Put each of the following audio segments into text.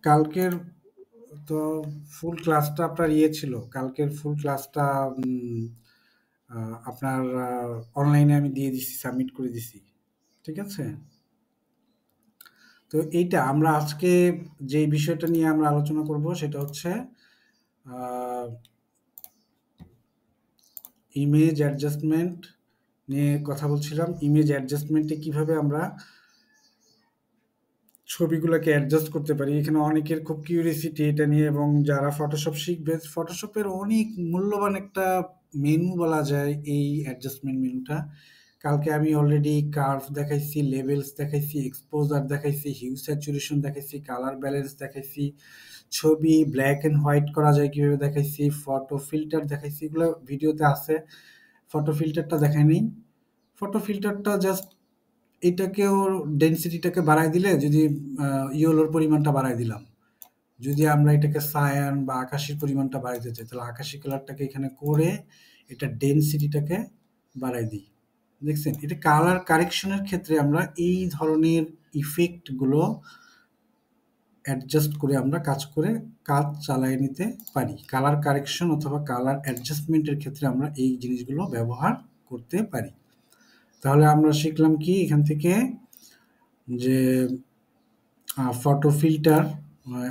কালকের তো ফুল ক্লাসটা আপনার ছিল। কালকের ফুল ক্লাসটা আপনার অনলাইনে আমি দিয়ে দিছি, সাবমিট করে দিছি। ঠিক আছে? তো এইটা আমরা আজকে যে বিষয়টা নিয়ে আমরা আলোচনা করব সেটা হচ্ছে আহ, ইমেজ অ্যাডজাস্টমেন্ট নিয়ে কথা বলছিলাম। ইমেজ অ্যাডজাস্টমেন্টে কিভাবে আমরা ছবিগুলোকে অ্যাডজাস্ট করতে পারি। এখানে অনেকের খুব কিউরিওসিটি এটা নিয়ে, এবং যারা ফটোশপ শিখবে, ফটোশপের অনেক মূল্যবান একটা মেনু বলা যায় এই অ্যাডজাস্টমেন্ট মেনুটা। কালকে আমি অলরেডি কার্ভ দেখাইছি, লেভেলস দেখাইছি, এক্সপোজার দেখাইছি, হিউ স্যাচুরেশন দেখাইছি, কালার ব্যালেন্স দেখাইছি, ছবি ব্ল্যাক অ্যান্ড হোয়াইট করা যায় কিভাবে দেখাইছি, ফটো ফিল্টার দেখাইছি। এগুলো ভিডিওতে আছে। ফটো ফিল্টারটা দেখাই নেই। ফটো ফিল্টারটা জাস্ট এটাকেও ডেনসিটিটাকে বাড়ায় দিলে, যদি ইয়েলোর পরিমাণটা বাড়ায় দিলাম, যদি আমরা এটাকে সায়ান বা আকাশির পরিমাণটা বাড়াইতে চাই, তাহলে আকাশি কালারটাকে এখানে করে এটা ডেনসিটিটাকে বাড়াই দিই। দেখছেন, এটা কালার কারেকশনের ক্ষেত্রে আমরা এই ধরনের ইফেক্টগুলো অ্যাডজাস্ট করে আমরা কাজ চালিয়ে নিতে পারি। কালার কারেকশন অথবা কালার অ্যাডজাস্টমেন্টের ক্ষেত্রে আমরা এই জিনিসগুলো ব্যবহার করতে পারি। তাহলে আমরা শিখলাম কি এখান থেকে, যে ফটো ফিল্টার,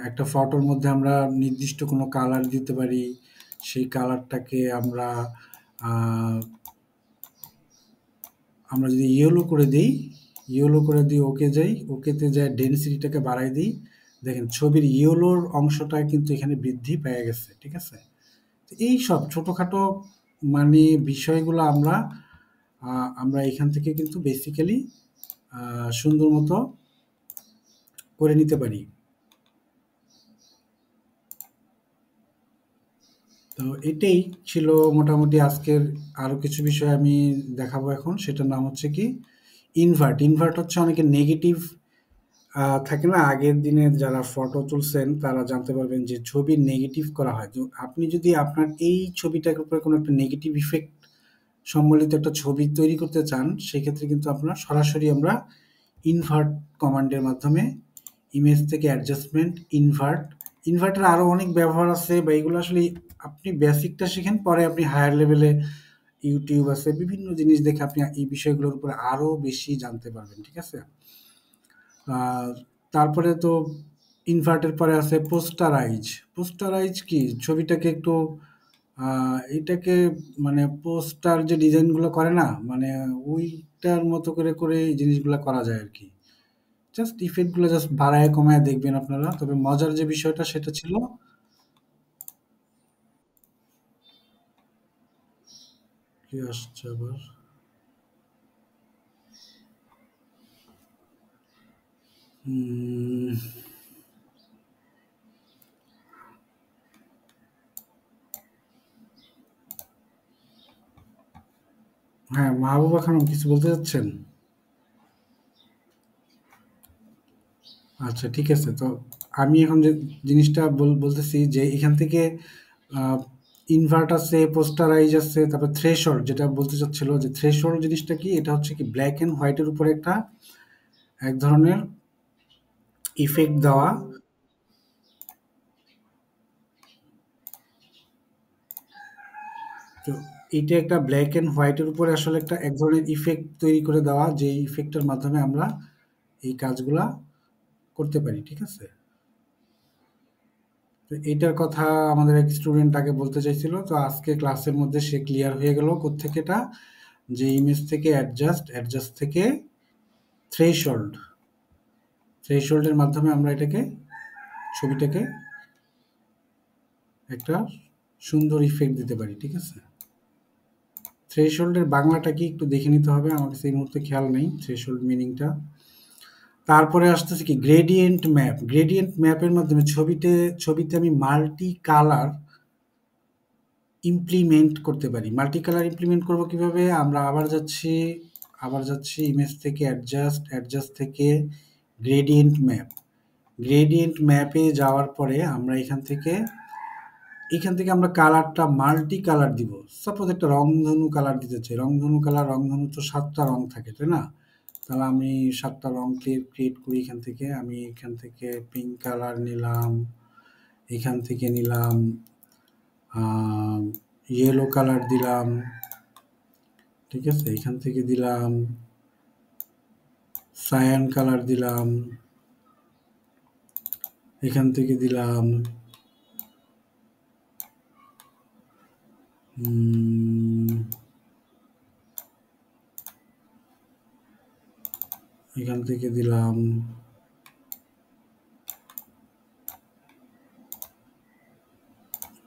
একটা ফটোর মধ্যে আমরা নির্দিষ্ট কোনো কালার দিতে পারি। সেই কালারটাকে আমরা আহ, আমরা যদি ইয়েলো করে দিই, ওকে যাই, ওকেতে যাই, ডেনসিটিটাকে বাড়াই দিই। দেখেন ছবির ইয়েলোর অংশটা কিন্তু এখানে বৃদ্ধি পেয়ে গেছে। ঠিক আছে? তো এই সব ছোটখাটো মানে বিষয়গুলো আমরা এখান থেকে কিন্তু বেসিক্যালি সুন্দর মতো করে নিতে পারি। তো এটাই ছিল মোটামুটি আজকের। আরো কিছু বিষয় আমি দেখাবো এখন। সেটার নাম হচ্ছে কি ইনভার্ট। ইনভার্ট হচ্ছে অনেকে নেগেটিভ থাকে না, আগের দিনে যারা ফটো তুলছেন তারা জানতে পারবেন যে ছবি নেগেটিভ করা হয়। তো আপনি যদি আপনার এই ছবিটার উপরে কোনো একটা নেগেটিভ ইফেক্ট সম্বলিত একটা ছবি তৈরি করতে চান, সেক্ষেত্রে কিন্তু আপনার সরাসরি আমরা ইনভার্ট কমান্ডের মাধ্যমে ইমেজ থেকে অ্যাডজাস্টমেন্ট ইনভার্ট। ইনভার্টার আরো অনেক ব্যবহার আছে, বা এগুলো আসলে আপনি বেসিকটা শিখেন, পরে আপনি হায়ার লেভেলে ইউটিউব আছে, বিভিন্ন জিনিস দেখে আপনি এই বিষয়গুলোর উপরে আরো বেশি জানতে পারবেন। ঠিক আছে? আহ, তারপরে তো ইনভার্টের পরে আছে পোস্টারাইজ। পোস্টারাইজ কি, ছবিটাকে একটু এটাকে মানে পোস্টার যে ডিজাইনগুলো করে না, মানে ওইটার মতো করে করে এই জিনিসগুলো করা যায় আর কি। জাস্ট ইফেক্টগুলো জাস্ট বাড়ায় কমায় দেখবেন আপনারা। তবে মজার যে বিষয়টা সেটা ছিল, কি আসছে আবার, উম, হ্যাঁ, মাহবুবা খানম কিছু বলতে চাচ্ছেন? আচ্ছা, ঠিক আছে। তো আমি এখন যে জিনিসটা বলতেছি, যে এখান থেকে ইনভার্ট আছে, পোস্টারাইজ আছে, তারপর থ্রেশহোল্ড যেটা বলতে চাচ্ছিল, যে থ্রেশহোল্ড জিনিসটা কি, এটা হচ্ছে কি ব্ল্যাক এন্ড হোয়াইটের উপরে এক ধরনের ইফেক্ট দেওয়া। তো এটা একটা ব্ল্যাক এন্ড হোয়াইটের উপরে আসলে এক ধরনের ইফেক্ট তৈরি করে দেওয়া, যে ইফেক্টের মাধ্যমে আমরা এই কাজগুলা করতে পারি। ঠিক আছে? তো এইটার কথা আমাদের এক স্টুডেন্ট আগে বলতে চাইছিল, তো আজকে ক্লাসের মধ্যে সে ক্লিয়ার হয়ে গেল কোত্থেকে এটা, যে ইমেজ থেকে অ্যাডজাস্ট, অ্যাডজাস্ট থেকে থ্রেশহোল্ড, থ্রেশহোল্ডের মাধ্যমে আমরা ছবিটাকে একটা সুন্দর ইফেক্ট দিতে পারি। ঠিক আছে? থ্রেশহোল্ডের বাংলাটা কি একটু দেখে নিতে হবে, আমার কাছে এই মুহূর্তে খেয়াল নেই থ্রেশহোল্ড মিনিংটা। তারপরে আসতেছে কি গ্রেডিয়েন্ট ম্যাপ। গ্রেডিয়েন্ট ম্যাপের মাধ্যমে ছবিতে আমি মাল্টি কালার ইমপ্লিমেন্ট করতে পারি। মাল্টি কালার ইমপ্লিমেন্ট করব কিভাবে, আমরা আবার যাচ্ছি ইমেজ থেকে অ্যাডজাস্ট, অ্যাডজাস্ট থেকে গ্রেডিয়েন্ট ম্যাপ। গ্রেডিয়েন্ট ম্যাপে যাওয়ার পরে আমরা এখান থেকে আমরা কালারটা মাল্টি কালার দিব। সাপোজ একটা রংধনু কালার দিতে চাই। রংধনু কালার, রংধনু তো 7টা রং থাকে, তাই না? তাহলে আমি 7টা রং ক্রিয়েট করি এখান থেকে। আমি এখান থেকে পিঙ্ক কালার নিলাম, এখান থেকে নিলাম ইয়েলো কালার দিলাম, ঠিক আছে? এখান থেকে দিলাম সায়ান কালার দিলাম, এখান থেকে দিলাম এখান থেকে দিলাম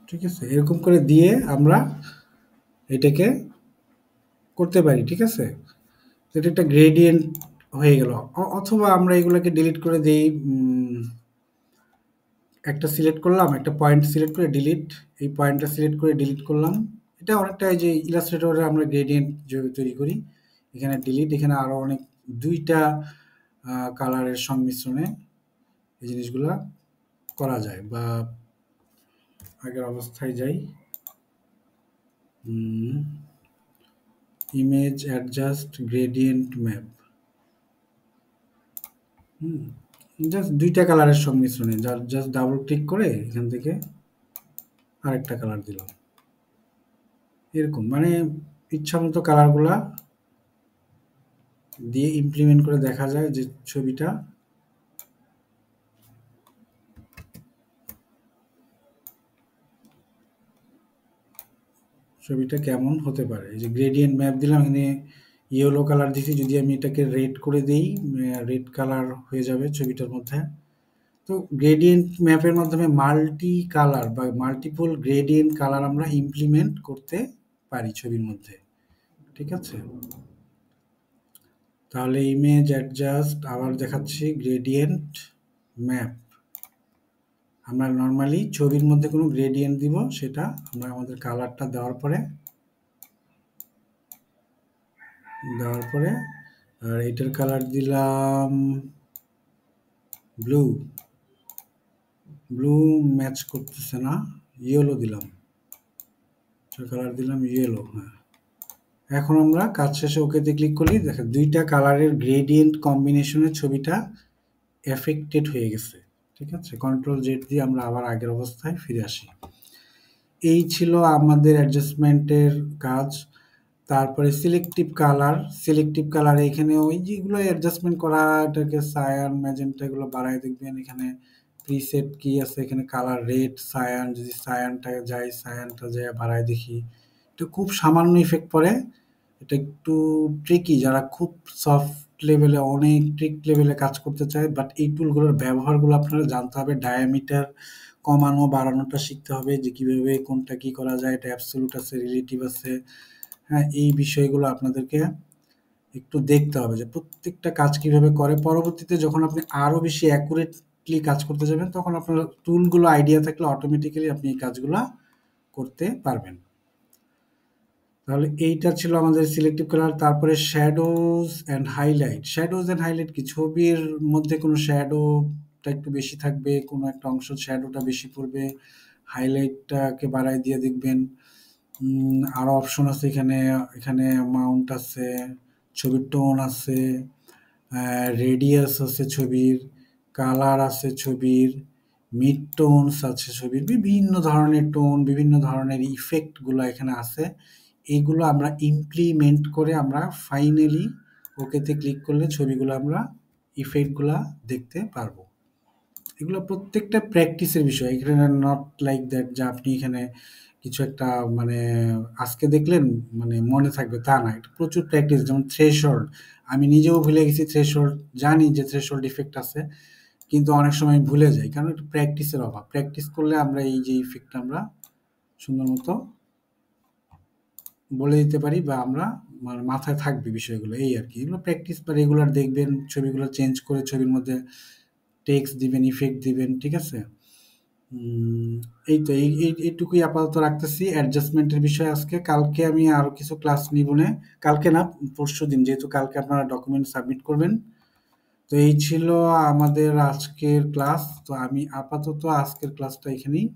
ঠিক আছে? এরকম করে দিয়ে আমরা এটাকে করতে পারি, ঠিক আছে? তো এটা একটা গ্রেডিয়েন্ট হয়ে গেল। অথবা আমরা এগুলোকে ডিলিট করে দেই। একটা সিলেক্ট করলাম, একটা পয়েন্ট সিলেক্ট করে ডিলিট, এই পয়েন্টটা সিলেক্ট করে ডিলিট করলাম। এটা অনেকটা এই যে ইলাস্ট্রেটরে আমরা গ্রেডিয়েন্ট তৈরি করি, এখানে ডিলিট, এখানে আরো অনেক 2টা কালারের সংমিশ্রণে এই জিনিসগুলা করা যায়। বা আগের অবস্থায় যাই, image adjust gradient map, just 2টা কালারের সংমিশ্রণে জাস্ট ডাবল ক্লিক করে এখান থেকে আরেকটা কালার দিলাম। এরকম মানে ইচ্ছা মতো কালারগুলা দিয়ে ইমপ্লিমেন্ট করে দেখা যায় যে ছবিটা কেমন হতে পারে। এই যে গ্রেডিয়েন্ট ম্যাপ দিলাম, এখানে ইয়েলো কালার দিছি, যদি আমি এটাকে রেড করে দেই, রেড কালার হয়ে যাবে ছবিটার মধ্যে। তো গ্রেডিয়েন্ট ম্যাপের মাধ্যমে মাল্টি কালার বা মাল্টিপল গ্রেডিয়েন্ট কালার আমরা ইমপ্লিমেন্ট করতে পারি ছবির মধ্যে, ঠিক আছে? তাহলে ইমেজ অ্যাডজাস্ট আবার দেখাচ্ছি গ্রেডিয়েন্ট ম্যাপ। আমরা নর্মালি ছবির মধ্যে কোনো গ্রেডিয়েন্ট দিব, সেটা আমরা আমাদের কালারটা দেওয়ার পরে আর এটার কালার দিলাম ব্লু, ব্লু ম্যাচ করতেছে না, ইয়েলো দিলাম, কালার দিলাম ইয়েলো। হ্যাঁ, এখন আমরা কাজ শেষে ওকেতে ক্লিক করি, দেখেন 2টা কালারের গ্রেডিয়েন্ট কম্বিনেশনের ছবিটা এফেক্টেড হয়ে গেছে, ঠিক আছে? কন্ট্রোল জেড দিয়ে আমরা আবার আগের অবস্থায় ফিরে আসি। এই ছিল আমাদের অ্যাডজাস্টমেন্টের কাজ। তারপরে সিলেক্টিভ কালার এখানে ওই যেগুলো অ্যাডজাস্টমেন্ট করা, এটাকে সায়ান ম্যাজেন্টা এগুলো বাড়ায় দেখবেন। এখানে প্রিসেট কি আছে, এখানে কালার রেড সায়ান, যদি সায়ানটা যায় বাড়ায় দেখি, এটা খুব সামান্য ইফেক্ট পড়ে। এটা একটু ট্রিকি, যারা খুব সফট লেভেলে অনেক ট্রিক লেভেলে কাজ করতে চায়, বাট এই টুলগুলোর ব্যবহারগুলো আপনারা জানতে হবে। ডায়ামিটার কমানো বাড়ানোটা শিখতে হবে, যে কিভাবে কোনটা কি করা যায়, এটা অ্যাবসলিউট আছে, রিলেটিভ আছে। হ্যাঁ, এই বিষয়গুলো আপনাদেরকে একটু দেখতে হবে যে প্রত্যেকটা কাজ কিভাবে করে। পরবর্তীতে যখন আপনি আরো বেশি অ্যাকুরেটলি কাজ করতে যাবেন, তখন আপনার টুলগুলো আইডিয়া থাকলে অটোমেটিক্যালি আপনি এই কাজগুলা করতে পারবেন। তাহলে এইটা ছিল আমাদের সিলেক্টিভ কালার। তারপরে শ্যাডোজ অ্যান্ড হাইলাইট কি, ছবির মধ্যে কোনো শ্যাডোটা একটু বেশি থাকবে, কোনো একটা অংশ শ্যাডোটা বেশি পড়বে, হাইলাইটটাকে বাড়ায় দিয়ে দেখবেন। আরো অপশন আছে এখানে, এখানে মাউন্ট আছে, ছবির টোন আছে, রেডিয়াস আছে ছবির, কালার আছে ছবির, মিড টোনস আছে ছবির, বিভিন্ন ধরনের টোন, বিভিন্ন ধরনের ইফেক্টগুলো এখানে আছে। এইগুলো আমরা ইমপ্লিমেন্ট করে আমরা ফাইনালি ওকেতে ক্লিক করলে ছবিগুলো আমরা ইফেক্টগুলা দেখতে পারবো। এগুলো প্রত্যেকটা প্র্যাকটিসের বিষয়। এখানে নট লাইক দ্যাট যে আপনি এখানে কিছু একটা মানে আজকে দেখলেন মানে মনে থাকবে, তা না। এটা প্রচুর প্র্যাকটিস। যেমন থ্রেশহোল্ড, আমি নিজেও ভুলে গেছি থ্রেশহোল্ড, জানি যে থ্রেশহোল্ড ইফেক্ট আছে, কিন্তু অনেক সময় ভুলে যাই, কারণ একটু প্র্যাকটিসের অভাব। প্র্যাকটিস করলে আমরা এই যে ইফেক্টটা আমরা সুন্দর মতো বলে দিতে পারি, বা আমরা মানে মাথায় থাকবে বিষয়গুলো, এই আর কি। এগুলো প্র্যাকটিস বা রেগুলার দেখবেন, ছবিগুলো চেঞ্জ করে ছবির মধ্যে টেক্সট দিবেন, ইফেক্ট দিবেন, ঠিক আছে? এই তো এইটুকুই আপাতত রাখতেছি অ্যাডজাস্টমেন্টের বিষয় আজকে। কালকে আমি আরো কিছু ক্লাস নিব না, কালকে না, পরশুদিন, যেহেতু কালকে আপনারা ডকুমেন্ট সাবমিট করবেন। তো এই ছিল আমাদের আজকের ক্লাস। তো আমি আপাতত আজকের ক্লাসটা এখানেই